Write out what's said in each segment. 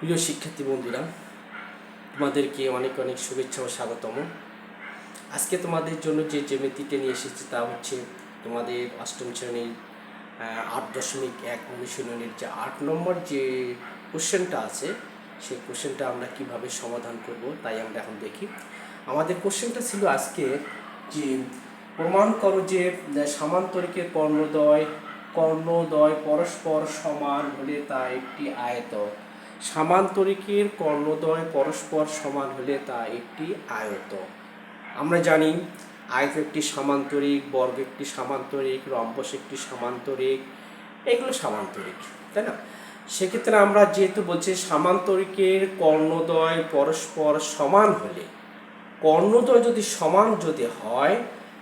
প্রিয় শিক্ষার্থী বন্ধুরা, তোমাদেরকে অনেক অনেক শুভেচ্ছা ও স্বাগতম। আজকে তোমাদের জন্য যে জ্যামিতিটা নিয়ে এসেছি তা হচ্ছে তোমাদের অষ্টম শ্রেণীর 8.1 অনুশীলনের যে 8 নম্বর যে কোশ্চেনটা আছে, সেই কোশ্চেনটা আমরা কিভাবে সমাধান করব তাই আমরা এখন দেখি। আমাদের কোশ্চেনটা ছিল আজকে যে প্রমাণ করো যে সামান্তরিকের কর্ণদ্বয় পরস্পর সমান হলে তা একটি আয়তক। সামান্তরিকের কর্ণদ্বয় পরস্পর সমান হলে তা একটি আয়তক। আমরা জানি আয়ত একটি সামান্তরিক, বর্গ একটি সামান্তরিক, রম্বস একটি সামান্তরিক, এগুলো সামান্তরিক, তাই না? সেক্ষেত্রে আমরা যেহেতু বলছি সামান্তরিকের কর্ণদ্বয় পরস্পর সমান হলে, কর্ণদ্বয় যদি সমান হয়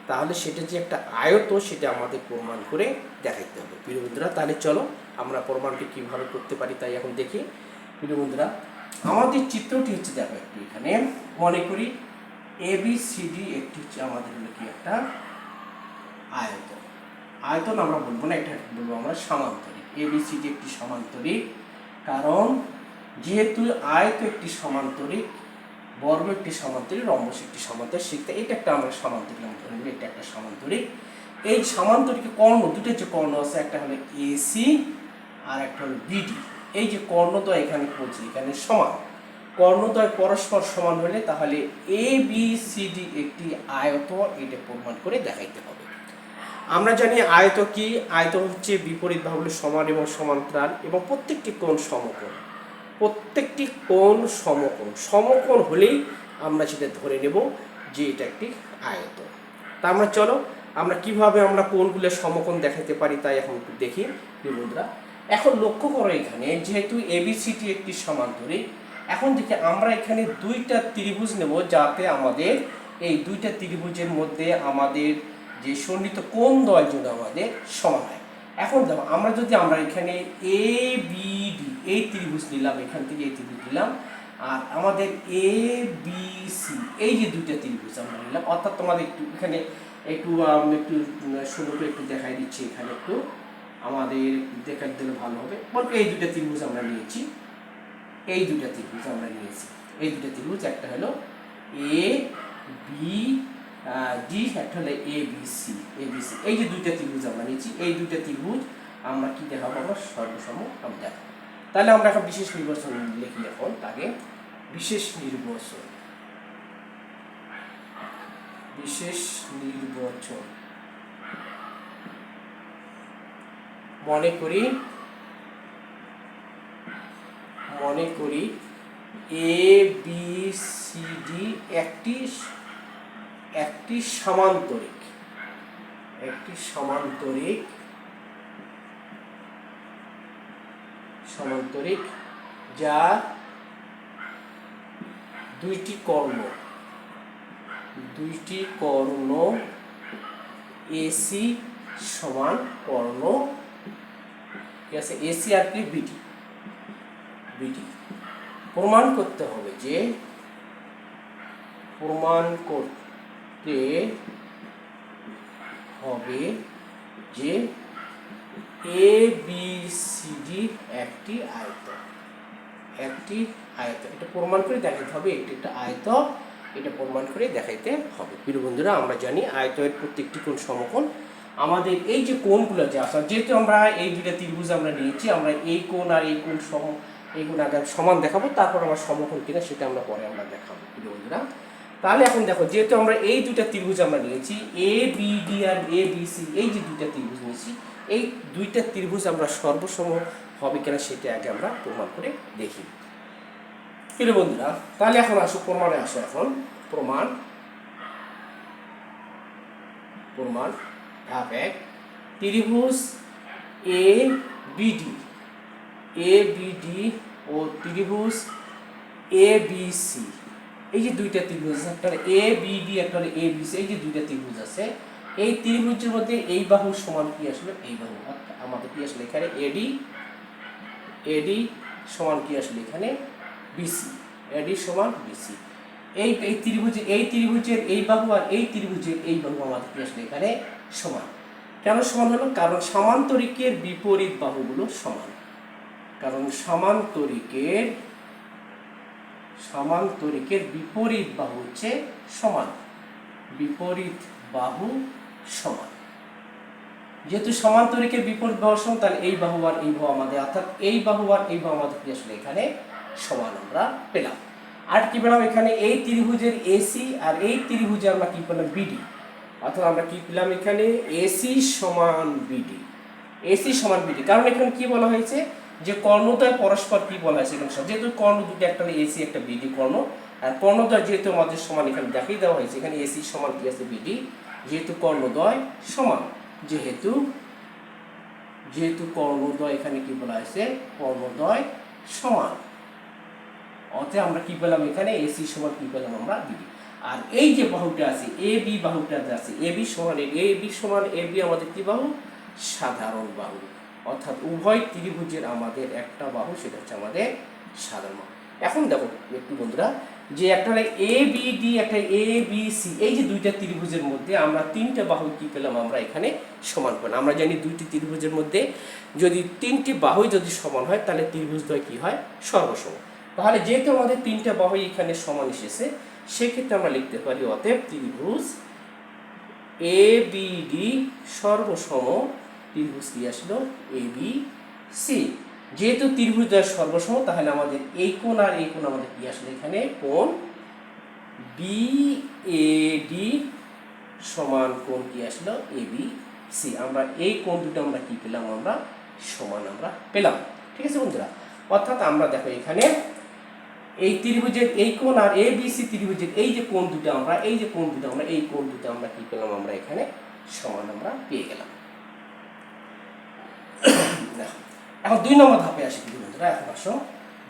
তাহলে সেটা যে একটা আয়ত সেটা আমাদের প্রমাণ করে দেখাইতে হবে। প্রিয় বন্ধুরা, তাহলে চলো আমরা প্রমাণটি কীভাবে করতে পারি তাই এখন দেখি। প্রিয় বন্ধুরা, আমাদের চিত্রটি হচ্ছে দেখো একটু, এখানে মনে করি ABCD একটি হচ্ছে আমাদের কি একটা আয়তন। আয়তন আমরা বলবো না, এটা বলবো আমরা সামান্তরিক। ABCD একটি সামান্তরিক, কারণ যেহেতু আয়ত একটি সামান্তরিক, বর্গ একটি সামান্তরিক, রম্বস একটি সামান্তরিক, শিখতে এটা একটা আমরা সামান্তরিক ধরে নিই, এটা একটা সামান্তরিক। এই সামান্তরিক কর্ণ দুটো যে কর্ণ আছে, একটা হলো AC আর একটা হলো BD। এই যে কর্ণদ্বয় এখানে পড়ছে, এখানে সমান, কর্ণদ্বয় পরস্পর সমান হলে তাহলে ABCD একটি আয়ত, এটা প্রমাণ করে দেখাইতে হবে। আমরা জানি আয়ত কি? আয়ত হচ্ছে বিপরীত বাহুগুলো সমান এবং সমান্তরাল, এবং প্রত্যেকটি কোণ সমকোণ। প্রত্যেকটি কোণ সমকোণ হলেই আমরা সেটা ধরে নেব যে এটা একটি আয়ত। তা আমরা চলো আমরা কিভাবে আমরা কোণগুলো সমকোণ দেখাতে পারি তাই এখন একটু দেখি। বন্ধুরা, এখন লক্ষ্য করো এখানে যেহেতু ABCD একটি সমান্তরিক, এখন দেখি আমরা এখানে দুইটা ত্রিভুজ নেব যাতে আমাদের এই দুইটা ত্রিভুজের মধ্যে আমাদের যে সন্নিহিত কোণ দ্বয় যেন আমাদের সমান হয়। এখন দেখো আমরা এখানে ABD এই ত্রিভুজ নিলাম, এখান থেকে এই ত্রিভুজ নিলাম, আর আমাদের ABC এই যে দুইটা ত্রিভুজ আমরা নিলাম, অর্থাৎ তোমাদের একটু এখানে একটু সুন্দর করে একটু দেখাই দিচ্ছি, এখানে একটু আমাদের দেখাতে দিলে ভালো হবে। বলতো এই দুইটা ত্রিভুজ আমরা নিয়েছি, এই দুইটা ত্রিভুজ আমরা নিয়েছি, এই দুইটা ত্রিভুজ, একটা হলো ABD, একটা হলো ABC। এই যে দুইটা ত্রিভুজ আমরা নিয়েছি, এই দুইটা ত্রিভুজ আমরা কি দেখাবো? আমরা সর্বসম আমরা দেখাবো। তাহলে আমরা এখন বিশেষ নির্বাচন লিখি। এখন আগে বিশেষ নির্বাচন মনে করি ABCD একটি সামান্তরিক যার দুইটি কর্ণ AC সমান কর্ণ, ঠিক আছে, AC আর কি BD। প্রমাণ করতে হবে যে ABCD একটি আয়ত। এটা প্রমাণ করে দেখাতে হবে একটা আয়ত, এটা প্রমাণ করে দেখাইতে হবে। প্রিয় বন্ধুরা, আমরা জানি আয়তের প্রত্যেকটি কোণ সমকোণ। আমাদের এই যে কোণগুলো যে আছে, যেহেতু আমরা এই দুইটা ত্রিভুজ আমরা নিয়েছি, আমরা এই কোণ আর এই কোণ আগে সমান দেখাবো, তারপর আমরা সমকোণ কিনা সেটা আমরা পরে আমরা দেখাবো। প্রিয় বন্ধুরা, তাহলে এখন দেখো যেহেতু আমরা এই দুইটা ত্রিভুজ আমরা নিয়েছি, ABD আর ABC, এই যে দুইটা ত্রিভুজ নিয়েছি, এই দুইটা ত্রিভুজ আমরা সর্বসম হবে কিনা সেটা আগে আমরা প্রমাণ করে দেখি। প্রিয় বন্ধুরা, তাহলে এখন আসো প্রমাণে আসো। এখন প্রমাণ ধাপ 1, ত্রিভুজ ABD ও ত্রিভুজ ABC, এই যে দুইটা ত্রিভুজ, একটা ABD একটা ABC, এই যে দুইটা ত্রিভুজ আছে, এই ত্রিভুজের মধ্যে এই বাহু সমান কি আসলে এই বাহু, আমাদের কি আসলে এখানে AD সমান কি আসলে এখানে BC, AD সমান BC। এই ত্রিভুজের এই বাহু আর এই ত্রিভুজের এই বাহু আমাদের কি আসলে এখানে সমান। কেন সমান হলো? কারণ সামান্তরিকের বিপরীত বাহুগুলো সমান। সমান্তরিকের বিপরীত বাহু হচ্ছে সমান, বিপরীত বাহু সমান। যেহেতু সমান্তরিকের বিপরীত বাহু সমান, তাহলে এই বাহু আর এই বাহু আমাদের, অর্থাৎ এই বাহু আর এই বাহু আমাদের আসলে এখানে সমান আমরা পেলাম। আর কি পেলাম এখানে, এই ত্রিভুজের এসি আর এই ত্রিভুজে আমরা কি পেলাম, বিডি। অর্থাৎ আমরা কি পেলাম এখানে, এসি সমান বিডি, এসি সমান বিডি। কারণ এখানে কি বলা হয়েছে, যে কর্ণদ্বয় পরস্পর কি বলা হয়েছে এখানে, যেহেতু কর্ণ দুটো, একটা এসি একটা বিডি কর্ণ, আর কর্ণদ্বয় যেহেতু আমাদের সমান এখানে দেখিয়ে দেওয়া হয়েছে, এখানে এসি সমান কি আছে, বিডি। যেহেতু কর্ণদ্বয় সমান, যেহেতু কর্ণদ্বয় এখানে কি বলা হয়েছে, কর্ণদ্বয় সমান, অতএব আমরা কি পেলাম এখানে, এসি সমান কি পেলাম আমরা, বিডি। আর এই যে বাহুটা আছে, এ বি বাহুটা আছে, এ বি সমান এ বি আমাদের কি বাহু, সাধারণ বাহু। অর্থাৎ উভয় ত্রিভুজের আমাদের একটা বাহু, সেটা হচ্ছে আমাদের সাধারণ বাহু। এখন দেখো একটু বন্ধুরা, যে একটা এ বি ডি, একটা এ বি সি, এই যে দুইটা ত্রিভুজের মধ্যে আমরা তিনটা বাহু কি পেলাম আমরা এখানে, সমান পেলাম। আমরা জানি দুইটি ত্রিভুজের মধ্যে যদি তিনটি বাহুই যদি সমান হয়, তাহলে ত্রিভুজদ্বয় কি হয়, সর্বসম। তাহলে যেহেতু আমাদের তিনটা বাহু এখানে সমান এসেছে, সেক্ষেত্রে আমরা লিখতে পারি অতএব ত্রিভুজ এ বি ডি সর্বসম ত্রিভুজ কি আসলো, এ বি সি। যেহেতু ত্রিভুজদ্বয় সর্বসম, তাহলে আমাদের এই কোণ আর এই কোণ আমাদের কি আসলে এখানে, কোণ বি এ ডি সমান কোণ কি আসলো, এ বি সি। আমরা এই কোণ দুটো আমরা কি পেলাম, আমরা সমান আমরা পেলাম। ঠিক আছে বন্ধুরা, অর্থাৎ আমরা দেখো এখানে এই ত্রিভুজের এই কোণ আর এ বি সি ত্রিভুজের এই যে কোণ দুটো আমরা, এই যে কোণ দুটো আমরা, এই কোণ দুটো আমরা কি পেলাম, আমরা এখানে সমান আমরা পেয়ে গেলাম। এখন 2 নম্বর ধাপে আসি বন্ধুরা। এখন আসো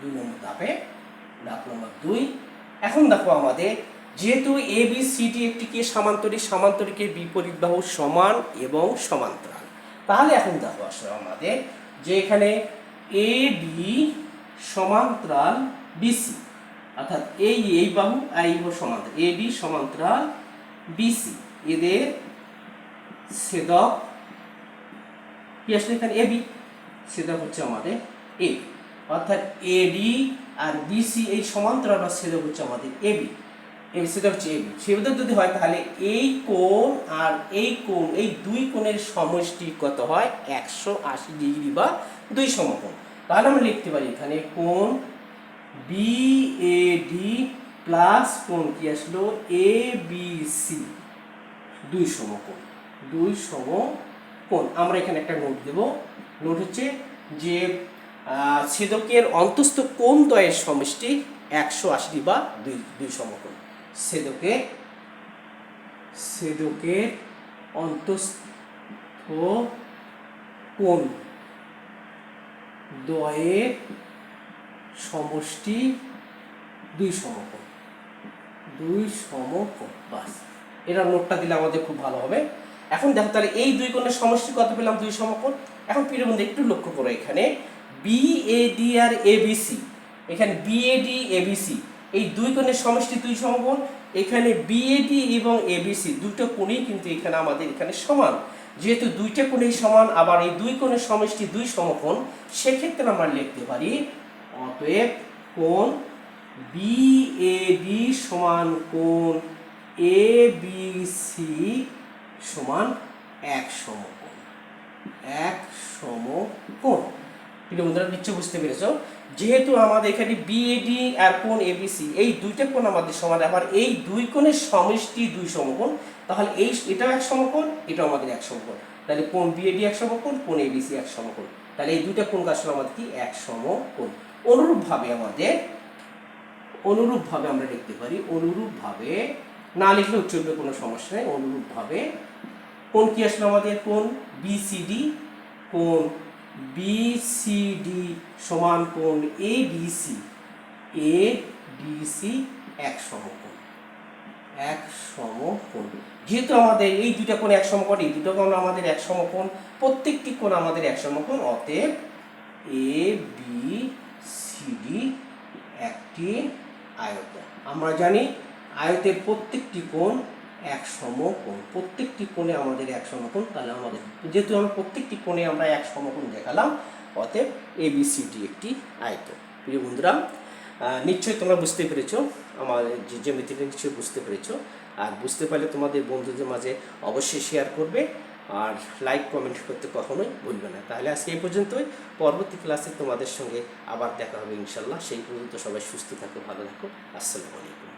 2 নম্বর ধাপে, ধাপ নম্বর 2। এখন দেখো আমাদের যেহেতু এ বি সি ডি একটি কি সামান্তরিক, সামান্তরিকের বিপরীত বাহু সমান এবং সমান্তরাল। তাহলে এখন দেখো আসো আমাদের যে এখানে এ বি সমান্তরাল বিসি, অর্থাৎ এই বাহু আর এই বাহু সমান্তরাল, এ বি সমান্তরাল বিসি, এদের ছেদক কি আসলে এখানে, এ বি, ছেদক হচ্ছে আমাদের এ, অর্থাৎ এডি আর বিসি এই সমান্তরাল বা ছেদক হচ্ছে আমাদের এবি, এই ছেদক হচ্ছে এবি। ছেদক যদি হয়, তাহলে এই কোণ আর এই কোণ, এই দুই কোণের সমষ্টি কত হয়, 180 ডিগ্রি বা 2 সমকোণ। তাহলে আমরা লিখতে পারি এখানে কোণ বিএডি প্লাস কোণ কি আসলো, এবিসি, 2 সমকোণ, 2 সমকোণ। আমরা এখানে একটা নোট দেব, নোট হচ্ছে যে ছেদকের অন্তস্থ কোণ দ্বয়ের সমষ্টি 180 বা 2 সমকোণ। ছেদকের অন্তস্থ কোণ দ্বয়ের সমষ্টি 2 সমকোণ, 2 সমকোণ, বাস। এটা নোটটা দিলে আমাদের খুব ভালো হবে। এখন দেখো তাহলে এই দুই কোণের সমষ্টি কত পেলাম, 2 সমকোণ। এখন প্রিয় বন্ধু একটু লক্ষ্য করো, এখানে বিএডি আর এবিসি, এখানে বিএডি এবিসি এই দুই কোণের সমষ্টি 2 সমকোণ। এখানে বিএডি এবং এবিসি দুটো কোণই কিন্তু এখানে আমাদের এখানে সমান। যেহেতু দুইটা কোণই সমান, আবার এই দুই কোণের সমষ্টি 2 সমকোণ, সেক্ষেত্রে আমরা লিখতে পারি অতএব কোণ বিএডি সমান কোণ এবিসি সমান 1 সমকোণ, 1 সমকোণ। প্রিয় বন্ধুরা নিশ্চয় বুঝতে পেরেছো, যেহেতু আমাদের এখানে বিএডি আর কোণ এবিসি এই দুইটা কোণ আমাদের সমান, আবার এই দুই কোণের সমষ্টি 2 সমকোণ, তাহলে এটাও 1 সমকোণ, এটাও আমাদের 1 সমকোণ। তাহলে কোণ বিএডি 1 সমকোণ, কোণ এবিসি 1 সমকোণ। তাহলে এই দুইটা কোণ আসলে আমাদের কি 1 সমকোণ। অনুরূপভাবে আমরা লিখতে পারি, অনুরূপভাবে না লিখলেও চলবে, কোনো সমস্যা নেই। অনুরূপভাবে কোণ কি আসলে আমাদের, কোণ বিসিডি, কোণ বিসিডি সমান কোণ এডিসি, এডিসি 1 সমকোণ, 1 সমকোণ। যেহেতু আমাদের এই দুইটা কোণ 1 সমকোণ, এই দুটো কোণ আমাদের 1 সমকোণ, প্রত্যেকটি কোণ আমাদের 1 সমকোণ, অতএব এ বি সি ডি একটি আয়ত। আমরা জানি আয়তের প্রত্যেকটি কোণ 1 সমকোণ, প্রত্যেকটি কোণে আমাদের 1 সমকোণ। তাহলে আমাদের যেহেতু আমরা প্রত্যেকটি কোণে আমরা 1 সমকোণ দেখালাম, অতএব এবিসিডি একটি আয়ত। প্রিয় বন্ধুরা, নিশ্চয়ই তোমরা বুঝতে পেরেছো, আমার যে জ্যামিতিটা নিশ্চয়ই বুঝতে পেরেছো। আর বুঝতে পারলে তোমাদের বন্ধুদের মাঝে অবশ্যই শেয়ার করবে, আর লাইক কমেন্ট করতে কখনোই ভুলবে না। তাহলে আজকে এই পর্যন্তই, পরবর্তী ক্লাসে তোমাদের সঙ্গে আবার দেখা হবে ইনশাল্লাহ। সেই পর্যন্ত সবাই সুস্থ থাকো, ভালো থাকো। আসসালামু আলাইকুম।